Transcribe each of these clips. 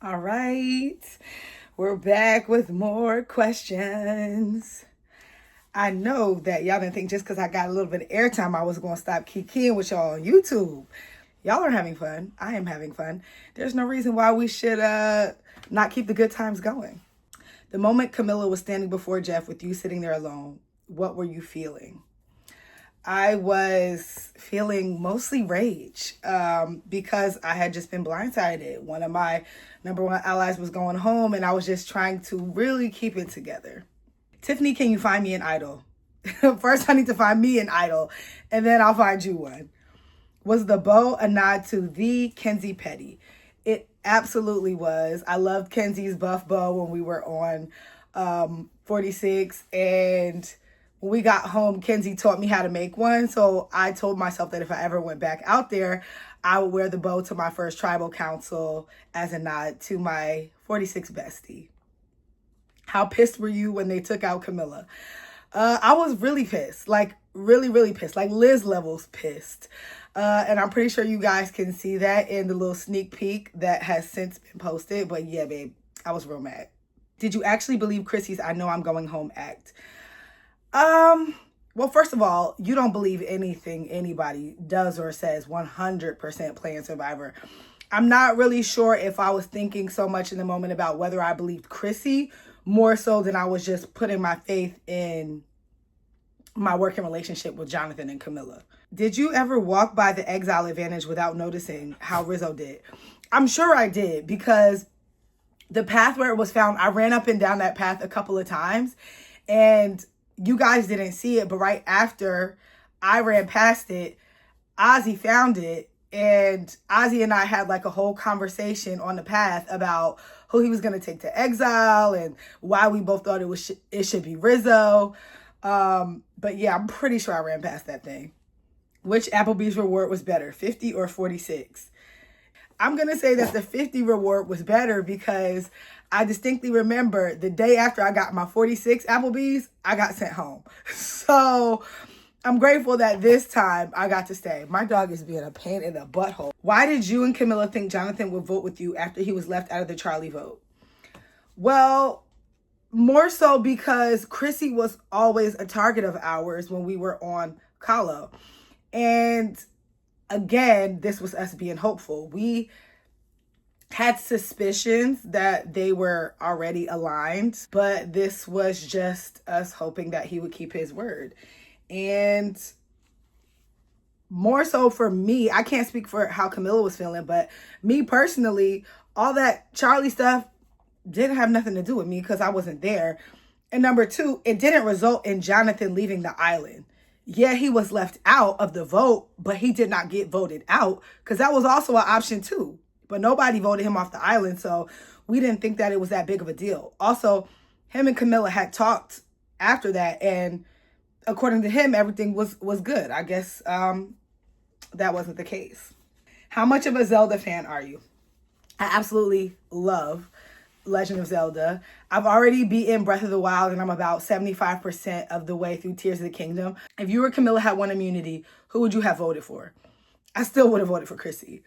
All right, we're back with more questions. I know that y'all didn't think just because I got a little bit of airtime, I was going to stop kikiing with y'all on YouTube. Y'all are having fun. I am having fun. There's no reason why we should not keep the good times going. The moment Camilla was standing before Jeff with you sitting there alone, what were you feeling? I was feeling mostly rage because I had just been blindsided. One of my number one allies was going home, and I was just trying to really keep it together. Tiffany, can you find me an idol? First, I need to find me an idol, and then I'll find you one. Was the bow a nod to the Kenzie Petty? It absolutely was. I loved Kenzie's buff bow when we were on 46, and when we got home, Kenzie taught me how to make one. So I told myself that if I ever went back out there, I would wear the bow to my first tribal council as a nod to my 46 bestie. How pissed were you when they took out Camilla? I was really pissed, like really, really pissed, like Liz levels pissed. And I'm pretty sure you guys can see that in the little sneak peek that has since been posted. But yeah, babe, I was real mad. Did you actually believe Chrissy's I know I'm going home act? Well, first of all, you don't believe anything anybody does or says 100% playing Survivor. I'm not really sure if I was thinking so much in the moment about whether I believed Chrissy more so than I was just putting my faith in my working relationship with Jonathan and Camilla. Did you ever walk by the Exile advantage without noticing how Rizzo did? I'm sure I did, because the path where it was found, I ran up and down that path a couple of times, and you guys didn't see it, but right after I ran past it, Ozzy found it, and Ozzy and I had like a whole conversation on the path about who he was going to take to Exile and why we both thought it should be Rizzo. But yeah, I'm pretty sure I ran past that thing. Which Applebee's reward was better, 50 or 46? I'm going to say that the 50 reward was better because I distinctly remember the day after I got my 46 Applebee's, I got sent home. So I'm grateful that this time I got to stay. My dog is being a pain in the butthole. Why did you and Camilla think Jonathan would vote with you after he was left out of the Charlie vote? Well, more so because Chrissy was always a target of ours when we were on Kahlo. And again, this was us being hopeful. We had suspicions that they were already aligned, but this was just us hoping that he would keep his word. And more so for me, I can't speak for how Camilla was feeling, but me personally, all that Charlie stuff didn't have nothing to do with me because I wasn't there. And number two, it didn't result in Jonathan leaving the island. Yeah, he was left out of the vote, but he did not get voted out because that was also an option too. But nobody voted him off the island, so we didn't think that it was that big of a deal. Also, him and Camilla had talked after that, and according to him, everything was good. I guess that wasn't the case. How much of a Zelda fan are you? I absolutely love Legend of Zelda. I've already beaten Breath of the Wild, and I'm about 75% of the way through Tears of the Kingdom. If you or Camilla had won immunity, who would you have voted for? I still would have voted for Chrissy.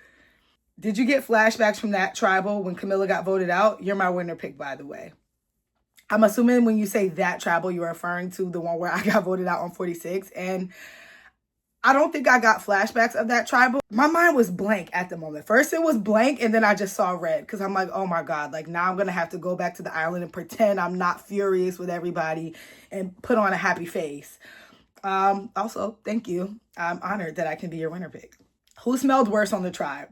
Did you get flashbacks from that tribal when Camilla got voted out? You're my winner pick, by the way. I'm assuming when you say that tribal, you're referring to the one where I got voted out on 46. And I don't think I got flashbacks of that tribal. My mind was blank at the moment. First it was blank, and then I just saw red because I'm like, oh my God, like now I'm going to have to go back to the island and pretend I'm not furious with everybody and put on a happy face. Also, thank you. I'm honored that I can be your winner pick. Who smelled worse on the tribe?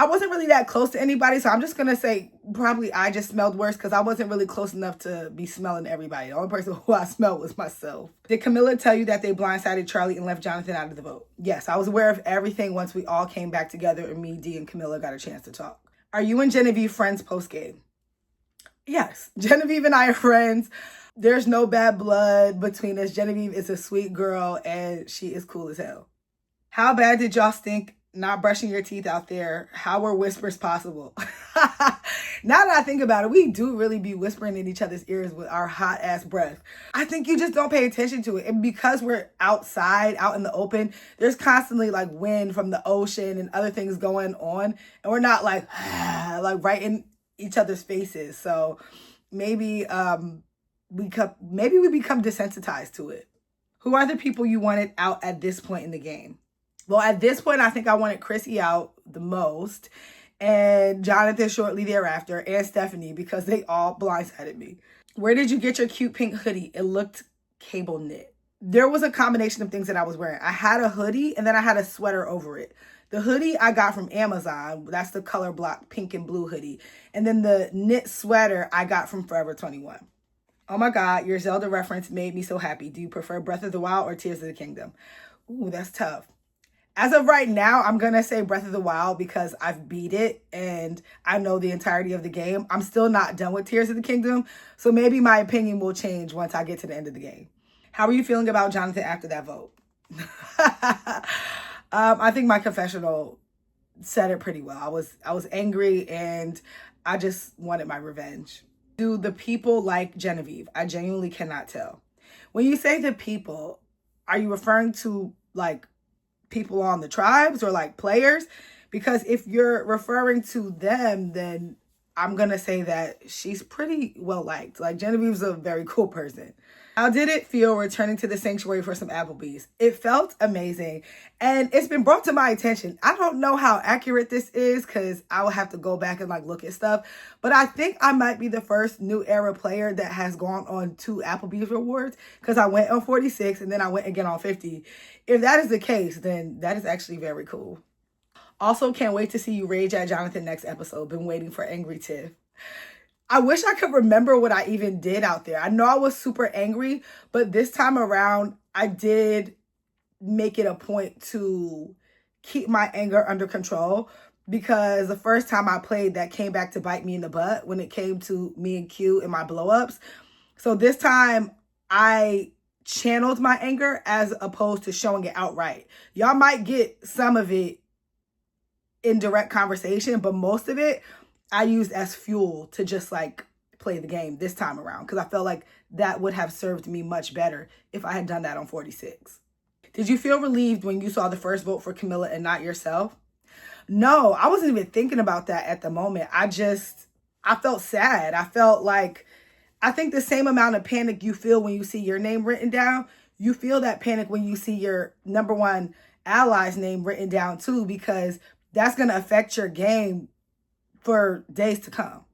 I wasn't really that close to anybody, so I'm just going to say probably I just smelled worse because I wasn't really close enough to be smelling everybody. The only person who I smelled was myself. Did Camilla tell you that they blindsided Charlie and left Jonathan out of the vote? Yes, I was aware of everything once we all came back together and me, Dee, and Camilla got a chance to talk. Are you and Genevieve friends post-game? Yes, Genevieve and I are friends. There's no bad blood between us. Genevieve is a sweet girl and she is cool as hell. How bad did y'all stink not brushing your teeth out there? How were whispers possible? Now that I think about it, we do really be whispering in each other's ears with our hot ass breath. I think you just don't pay attention to it. And because we're outside, out in the open, there's constantly like wind from the ocean and other things going on. And we're not like, like right in each other's faces. So maybe maybe we become desensitized to it. Who are the people you wanted out at this point in the game? Well, at this point, I think I wanted Chrissy out the most, and Jonathan shortly thereafter, and Stephanie, because they all blindsided me. Where did you get your cute pink hoodie? It looked cable knit. There was a combination of things that I was wearing. I had a hoodie, and then I had a sweater over it. The hoodie I got from Amazon. That's the color block pink and blue hoodie. And then the knit sweater I got from Forever 21. Oh my God, your Zelda reference made me so happy. Do you prefer Breath of the Wild or Tears of the Kingdom? Ooh, that's tough. As of right now, I'm going to say Breath of the Wild because I've beat it and I know the entirety of the game. I'm still not done with Tears of the Kingdom, so maybe my opinion will change once I get to the end of the game. How are you feeling about Jonathan after that vote? I think my confessional said it pretty well. I was angry and I just wanted my revenge. Do the people like Genevieve? I genuinely cannot tell. When you say the people, are you referring to like people on the tribes or like players? Because if you're referring to them, then I'm going to say that she's pretty well liked. Like Genevieve's a very cool person. How did it feel returning to the sanctuary for some Applebee's? It felt amazing. And it's been brought to my attention. I don't know how accurate this is because I will have to go back and like look at stuff. But I think I might be the first new era player that has gone on 2 Applebee's rewards because I went on 46 and then I went again on 50. If that is the case, then that is actually very cool. Also, can't wait to see you rage at Jonathan next episode. Been waiting for Angry Tiff. I wish I could remember what I even did out there. I know I was super angry, but this time around, I did make it a point to keep my anger under control because the first time I played, that came back to bite me in the butt when it came to me and Q and my blow-ups. So this time, I channeled my anger as opposed to showing it outright. Y'all might get some of it in direct conversation, but most of it I used as fuel to just like play the game this time around because I felt like that would have served me much better if I had done that on 46. Did you feel relieved when you saw the first vote for Camilla and not yourself? No, I wasn't even thinking about that at the moment. I felt sad. I felt like, I think the same amount of panic you feel when you see your name written down, you feel that panic when you see your number one ally's name written down too, because that's going to affect your game for days to come.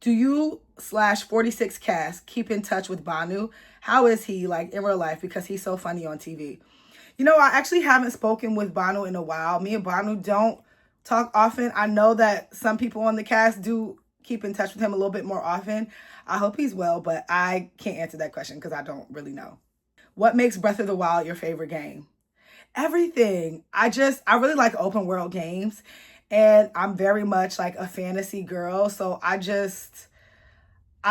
Do you /46 cast keep in touch with Banu? How is he like in real life? Because he's so funny on TV. You know, I actually haven't spoken with Banu in a while. Me and Banu don't talk often. I know that some people on the cast do keep in touch with him a little bit more often. I hope he's well, but I can't answer that question because I don't really know. What makes Breath of the Wild your favorite game? Everything. I really like open world games. And I'm very much like a fantasy girl. So I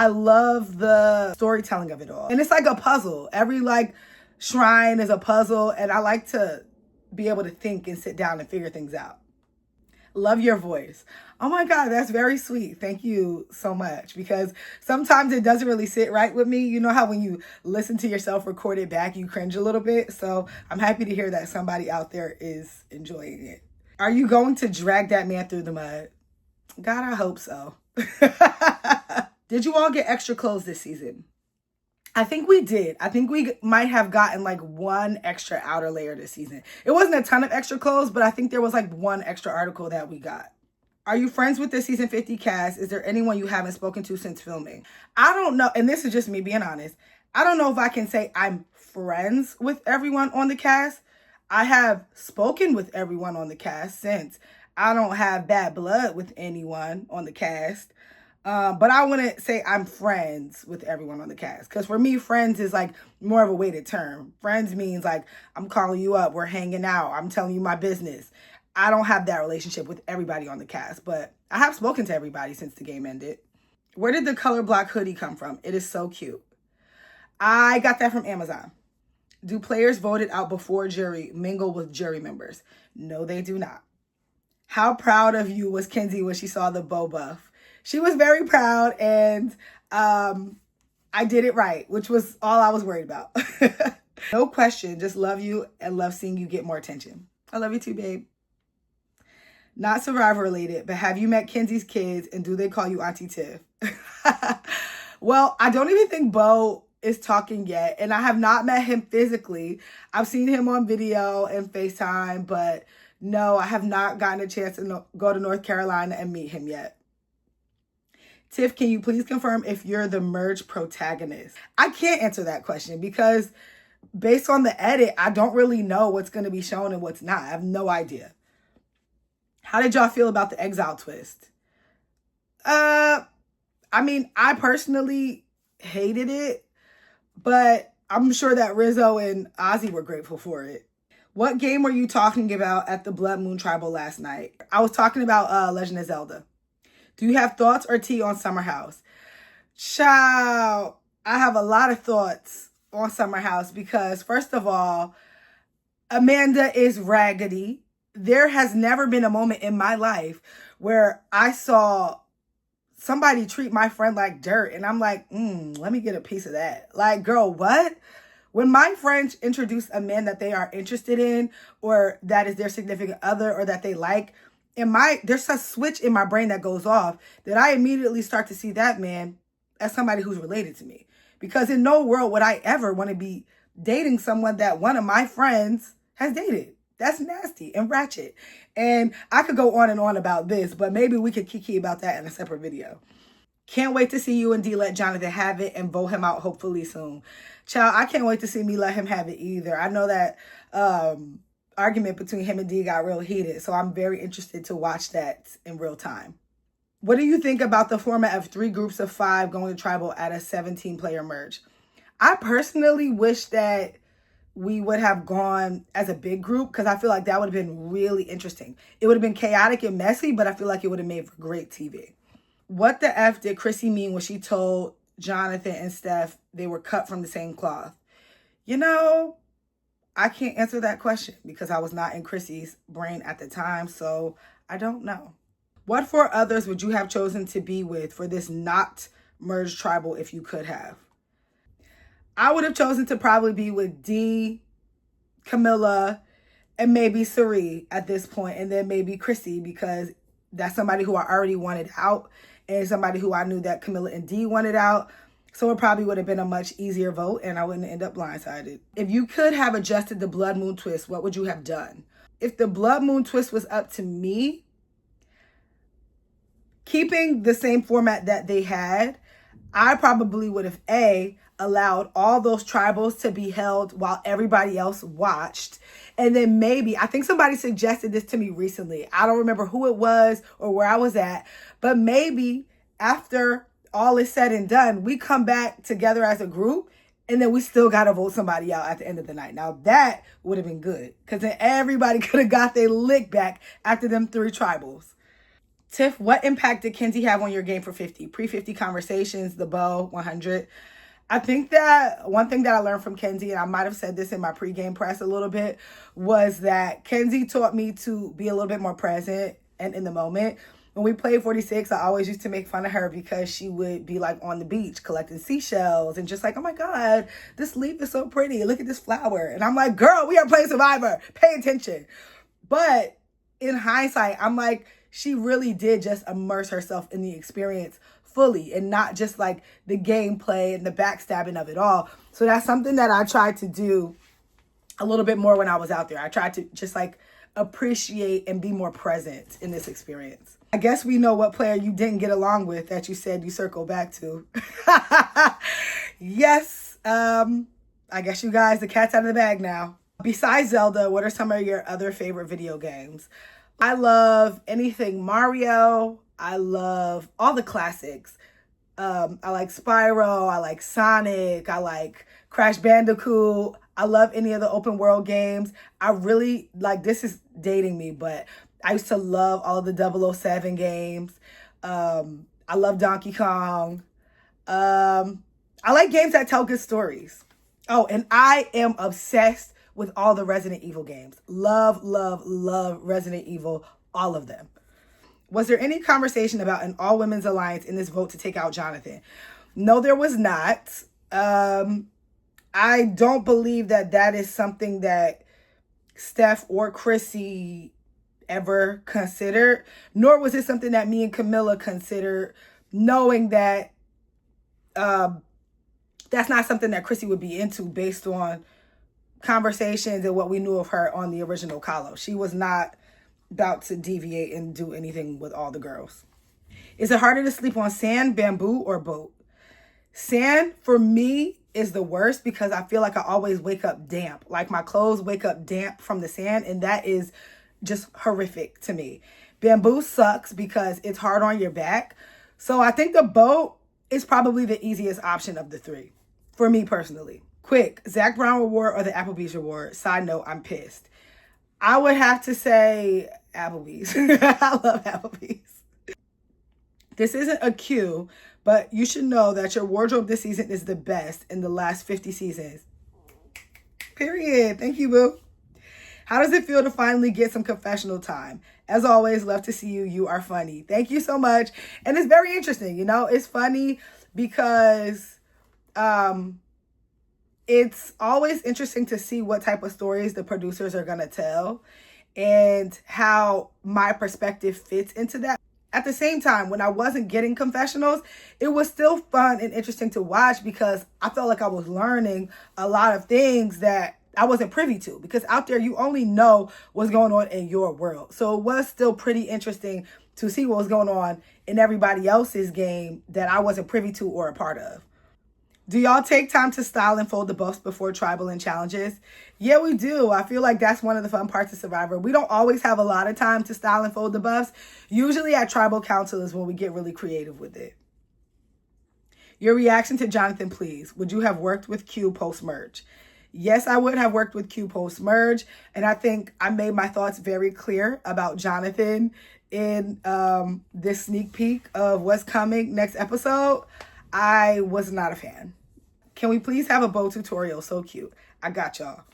love the storytelling of it all. And it's like a puzzle. Every like shrine is a puzzle. And I like to be able to think and sit down and figure things out. Love your voice. Oh my God, that's very sweet. Thank you so much. Because sometimes it doesn't really sit right with me. You know how when you listen to yourself record it back, you cringe a little bit. So I'm happy to hear that somebody out there is enjoying it. Are you going to drag that man through the mud? God, I hope so. Did you all get extra clothes this season? I think we did. I think we might have gotten like one extra outer layer this season. It wasn't a ton of extra clothes, but I think there was like one extra article that we got. Are you friends with the season 50 cast? Is there anyone you haven't spoken to since filming? I don't know. And this is just me being honest. I don't know if I can say I'm friends with everyone on the cast. I have spoken with everyone on the cast since. I don't have bad blood with anyone on the cast. But I wouldn't say I'm friends with everyone on the cast. Because for me, friends is like more of a weighted term. Friends means like I'm calling you up, we're hanging out, I'm telling you my business. I don't have that relationship with everybody on the cast. But I have spoken to everybody since the game ended. Where did the color block hoodie come from? It is so cute. I got that from Amazon. Do players voted out before jury mingle with jury members? No, they do not. How proud of you was Kenzie when she saw the bow buff? She was very proud, and I did it right, which was all I was worried about. No question. Just love you and love seeing you get more attention. I love you too, babe. Not Survivor related, but have you met Kenzie's kids and do they call you Auntie Tiff? Well, I don't even think Bo is talking yet, and I have not met him physically. I've seen him on video and FaceTime, but no, I have not gotten a chance to go to North Carolina and meet him yet. Tiff, can you please confirm if you're the merge protagonist? I can't answer that question because based on the edit, I don't really know what's going to be shown and what's not. I have no idea. How did y'all feel about the Exile twist? I mean, I personally hated it, but I'm sure that Rizzo and Ozzy were grateful for it. What game were you talking about at the Blood Moon Tribal last night? I was talking about Legend of Zelda. Do you have thoughts or tea on Summer House? Child, I have a lot of thoughts on Summer House because, first of all, Amanda is raggedy. There has never been a moment in my life where I saw somebody treat my friend like dirt and I'm like, let me get a piece of that. Like, girl, what? When my friends introduce a man that they are interested in or that is their significant other or that they like, there's a switch in my brain that goes off that I immediately start to see that man as somebody who's related to me. Because in no world would I ever want to be dating someone that one of my friends has dated. That's nasty and ratchet. And I could go on and on about this, but maybe we could kiki about that in a separate video. Can't wait to see you and D let Jonathan have it and vote him out hopefully soon. Child, I can't wait to see me let him have it either. I know that argument between him and D got real heated, so I'm very interested to watch that in real time. What do you think about the format of 3 groups of 5 going to tribal at a 17-player merge? I personally wish that we would have gone as a big group because I feel like that would have been really interesting. It would have been chaotic and messy, but I feel like it would have made for great TV. What the F did Chrissy mean when she told Jonathan and Steph they were cut from the same cloth? You know, I can't answer that question because I was not in Chrissy's brain at the time, so I don't know. What 4 others would you have chosen to be with for this not merged tribal if you could have? I would have chosen to probably be with D, Camilla, and maybe Sari at this point, and then maybe Chrissy because that's somebody who I already wanted out and somebody who I knew that Camilla and D wanted out. So it probably would have been a much easier vote and I wouldn't end up blindsided. If you could have adjusted the Blood Moon twist, what would you have done? If the Blood Moon twist was up to me, keeping the same format that they had, I probably would have allowed all those tribals to be held while everybody else watched. And then maybe, I think somebody suggested this to me recently. I don't remember who it was or where I was at, but maybe after all is said and done, we come back together as a group and then we still got to vote somebody out at the end of the night. Now that would have been good because then everybody could have got their lick back after them 3 tribals. Tiff, what impact did Kenzie have on your game for 50? Pre-50 conversations, the bow, 100. I think that one thing that I learned from Kenzie, and I might have said this in my pregame press a little bit, was that Kenzie taught me to be a little bit more present and in the moment. When we played 46, I always used to make fun of her because she would be like on the beach collecting seashells and just like, oh my God, this leaf is so pretty. Look at this flower. And I'm like, girl, we are playing Survivor. Pay attention. But in hindsight, I'm like, she really did just immerse herself in the experience fully and not just like the gameplay and the backstabbing of it all. So that's something that I tried to do a little bit more when I was out there. I tried to just like appreciate and be more present in this experience. I guess we know what player you didn't get along with that you said you circle back to. Yes. I guess you guys, the cat's out of the bag now. Besides Zelda, what are some of your other favorite video games? I love anything Mario. I love all the classics. I like Spyro. I like Sonic. I like Crash Bandicoot. I love any of the open world games. I really like, this is dating me, but I used to love all of the 007 games. I love Donkey Kong. I like games that tell good stories. Oh, and I am obsessed with all the Resident Evil games. Love, love, love Resident Evil, all of them. Was there any conversation about an all women's alliance in this vote to take out Jonathan? No, there was not. I don't believe that that is something that Steph or Chrissy ever considered, nor was it something that me and Camilla considered, knowing that that's not something that Chrissy would be into based on conversations and what we knew of her on the original Kahlo. She was not about to deviate and do anything with all the girls. Is it harder to sleep on sand, bamboo, or boat? Sand, for me, is the worst because I feel like I always wake up damp. Like my clothes wake up damp from the sand, and that is just horrific to me. Bamboo sucks because it's hard on your back. So I think the boat is probably the easiest option of the three, for me personally. Quick, Zach Brown reward or the Applebee's reward? Side note, I'm pissed. I would have to say Applebee's. I love Applebee's. This isn't a cue, but you should know that your wardrobe this season is the best in the last 50 seasons. Period. Thank you, boo. How does it feel to finally get some confessional time? As always, love to see you. You are funny. Thank you so much. And it's very interesting. You know, it's funny because it's always interesting to see what type of stories the producers are going to tell and how my perspective fits into that. At the same time, when I wasn't getting confessionals, it was still fun and interesting to watch because I felt like I was learning a lot of things that I wasn't privy to, because out there you only know what's going on in your world. So it was still pretty interesting to see what was going on in everybody else's game that I wasn't privy to or a part of. Do y'all take time to style and fold the buffs before tribal and challenges? Yeah, we do. I feel like that's one of the fun parts of Survivor. We don't always have a lot of time to style and fold the buffs. Usually at Tribal Council is when we get really creative with it. Your reaction to Jonathan, please. Would you have worked with Q post-merge? Yes, I would have worked with Q post-merge. And I think I made my thoughts very clear about Jonathan in this sneak peek of what's coming next episode. I was not a fan. Can we please have a bow tutorial? So cute. I got y'all.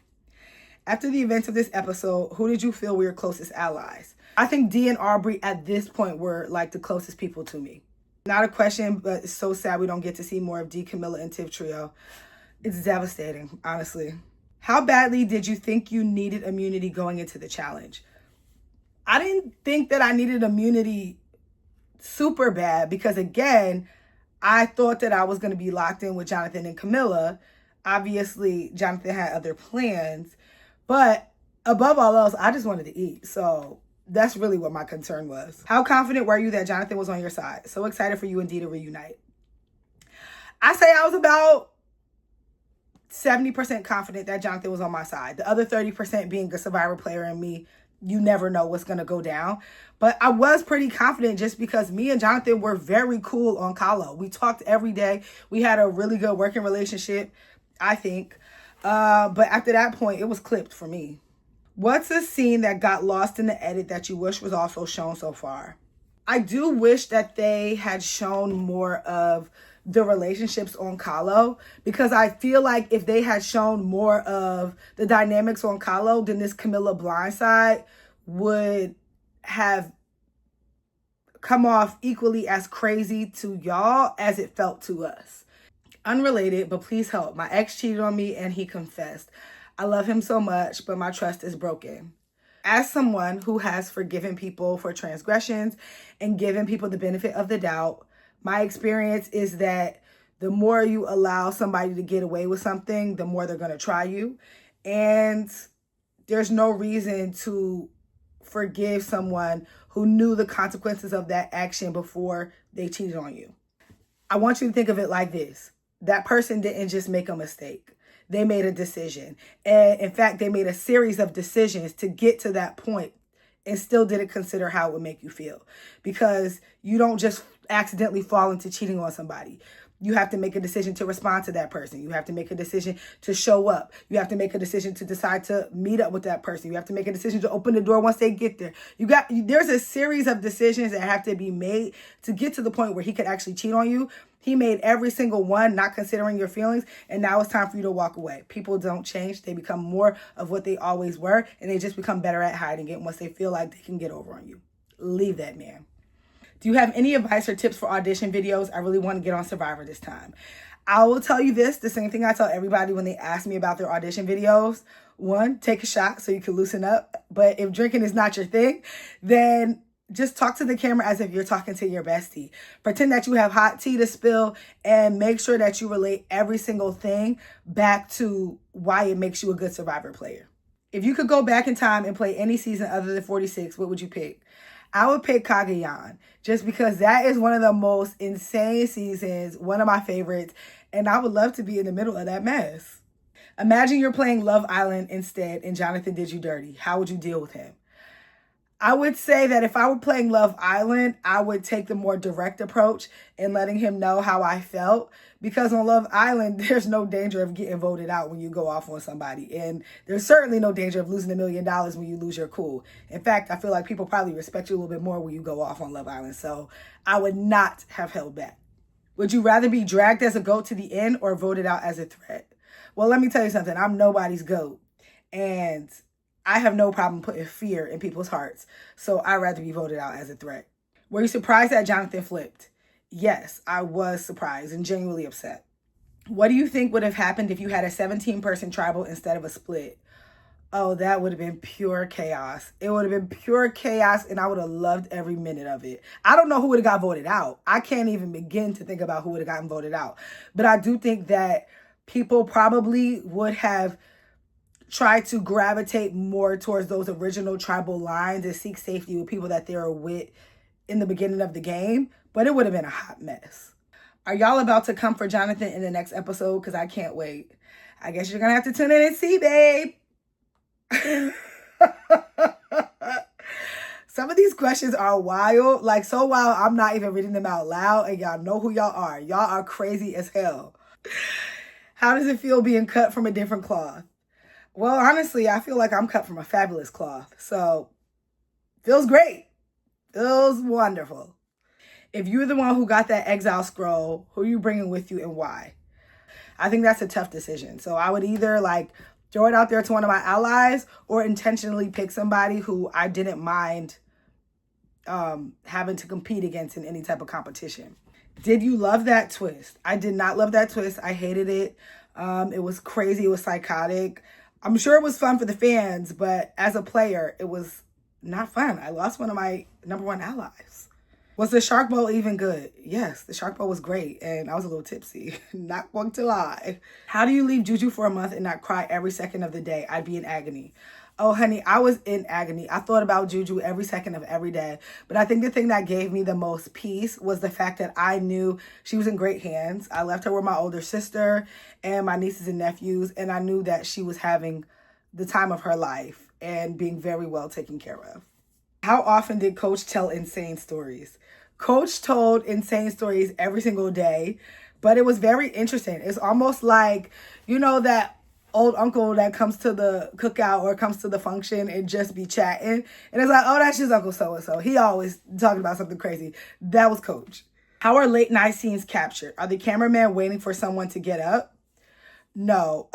After the events of this episode, who did you feel were your closest allies? I think Dee and Aubrey at this point were like the closest people to me. Not a question, but it's so sad we don't get to see more of Dee, Camilla, and Tiv trio. It's devastating, honestly. How badly did you think you needed immunity going into the challenge? I didn't think that I needed immunity super bad because, again, I thought that I was going to be locked in with Jonathan and Camilla. Obviously, Jonathan had other plans. But above all else, I just wanted to eat. So that's really what my concern was. How confident were you that Jonathan was on your side? So excited for you and Dee to reunite. I say I was about 70% confident that Jonathan was on my side. The other 30% being a Survivor player and me. You never know what's going to go down. But I was pretty confident just because me and Jonathan were very cool on Kahlo. We talked every day. We had a really good working relationship, I think. But after that point, it was clipped for me. What's a scene that got lost in the edit that you wish was also shown so far? I do wish that they had shown more of the relationships on Kahlo, because I feel like if they had shown more of the dynamics on Kahlo, then this Camilla Blindside would have come off equally as crazy to y'all as it felt to us. Unrelated, but please help. My ex cheated on me and he confessed. I love him so much, but my trust is broken. As someone who has forgiven people for transgressions and given people the benefit of the doubt, my experience is that the more you allow somebody to get away with something, the more they're going to try you. And there's no reason to forgive someone who knew the consequences of that action before they cheated on you. I want you to think of it like this. That person didn't just make a mistake. They made a decision. And in fact, they made a series of decisions to get to that point and still didn't consider how it would make you feel. Because you don't just accidentally fall into cheating on somebody. You have to make a decision to respond to that person. You have to make a decision to show up. You have to make a decision to decide to meet up with that person. You have to make a decision to open the door once they get there. There's a series of decisions that have to be made to get to the point where he could actually cheat on you. He made every single one, not considering your feelings, and now it's time for you to walk away. People don't change. They become more of what they always were, and they just become better at hiding it once they feel like they can get over on you. Leave that man. Do you have any advice or tips for audition videos? I really want to get on Survivor this time. I will tell you this, the same thing I tell everybody when they ask me about their audition videos. One, take a shot so you can loosen up. But if drinking is not your thing, then just talk to the camera as if you're talking to your bestie. Pretend that you have hot tea to spill and make sure that you relate every single thing back to why it makes you a good Survivor player. If you could go back in time and play any season other than 46, what would you pick? I would pick Kagayan just because that is one of the most insane seasons, one of my favorites, and I would love to be in the middle of that mess. Imagine you're playing Love Island instead and Jonathan did you dirty. How would you deal with him? I would say that if I were playing Love Island, I would take the more direct approach and letting him know how I felt. Because on Love Island, there's no danger of getting voted out when you go off on somebody. And there's certainly no danger of losing $1 million when you lose your cool. In fact, I feel like people probably respect you a little bit more when you go off on Love Island. So I would not have held back. Would you rather be dragged as a goat to the end or voted out as a threat? Well, let me tell you something. I'm nobody's goat. And I have no problem putting fear in people's hearts. So I'd rather be voted out as a threat. Were you surprised that Jonathan flipped? Yes, I was surprised and genuinely upset. What do you think would have happened if you had a 17-person tribal instead of a split? Oh, that would have been pure chaos. It would have been pure chaos and I would have loved every minute of it. I don't know who would have got voted out. I can't even begin to think about who would have gotten voted out. But I do think that people probably would have try to gravitate more towards those original tribal lines and seek safety with people that they were with in the beginning of the game, but it would have been a hot mess. Are y'all about to come for Jonathan in the next episode? Because I can't wait. I guess you're going to have to tune in and see, babe. Some of these questions are wild, like so wild I'm not even reading them out loud, and y'all know who y'all are. Y'all are crazy as hell. How does it feel being cut from a different cloth? Well, honestly, I feel like I'm cut from a fabulous cloth. So, feels great. Feels wonderful. If you're the one who got that Exile scroll, who are you bringing with you and why? I think that's a tough decision. So, I would either throw it out there to one of my allies or intentionally pick somebody who I didn't mind having to compete against in any type of competition. Did you love that twist? I did not love that twist. I hated it. It was crazy. It was psychotic. I'm sure it was fun for the fans, but as a player, it was not fun. I lost one of my number one allies. Was the Shark Bowl even good? Yes, the Shark Bowl was great, and I was a little tipsy. Not going to lie. How do you leave Juju for a month and not cry every second of the day? I'd be in agony. Oh, honey, I was in agony. I thought about Juju every second of every day. But I think the thing that gave me the most peace was the fact that I knew she was in great hands. I left her with my older sister and my nieces and nephews, and I knew that she was having the time of her life and being very well taken care of. How often did Coach tell insane stories? Coach told insane stories every single day, but it was very interesting. It's almost like, that old uncle that comes to the cookout or comes to the function and just be chatting. And it's like, oh, that's just Uncle So-and-so. He always talking about something crazy. That was Coach. How are late night scenes captured? Are the cameramen waiting for someone to get up? No.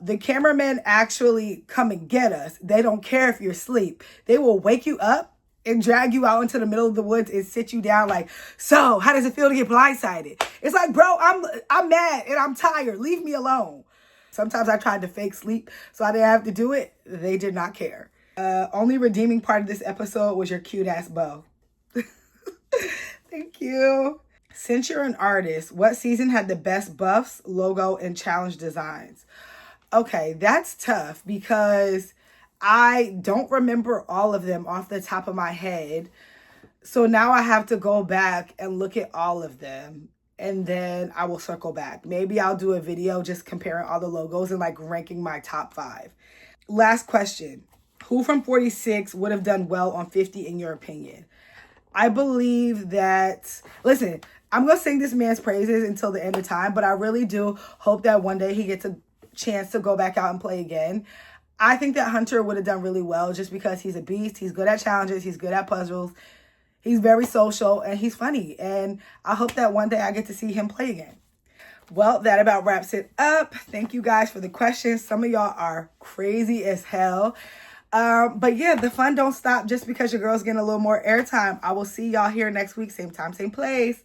The cameramen actually come and get us. They don't care if you're asleep. They will wake you up and drag you out into the middle of the woods and sit you down like, so how does it feel to get blindsided? It's like, bro, I'm mad and I'm tired. Leave me alone. Sometimes I tried to fake sleep so I didn't have to do it. They did not care. Only redeeming part of this episode was your cute ass bow. Thank you. Since you're an artist, what season had the best buffs, logo, and challenge designs? Okay, that's tough because I don't remember all of them off the top of my head. So now I have to go back and look at all of them. And then I will circle back. Maybe I'll do a video just comparing all the logos and ranking my top 5. Last question. Who from 46 would have done well on 50 in your opinion? I believe that, listen, I'm going to sing this man's praises until the end of time, but I really do hope that one day he gets a chance to go back out and play again. I think that Hunter would have done really well just because he's a beast. He's good at challenges. He's good at puzzles. He's very social and he's funny. And I hope that one day I get to see him play again. Well, that about wraps it up. Thank you guys for the questions. Some of y'all are crazy as hell. But yeah, the fun don't stop just because your girl's getting a little more airtime. I will see y'all here next week, same time, same place.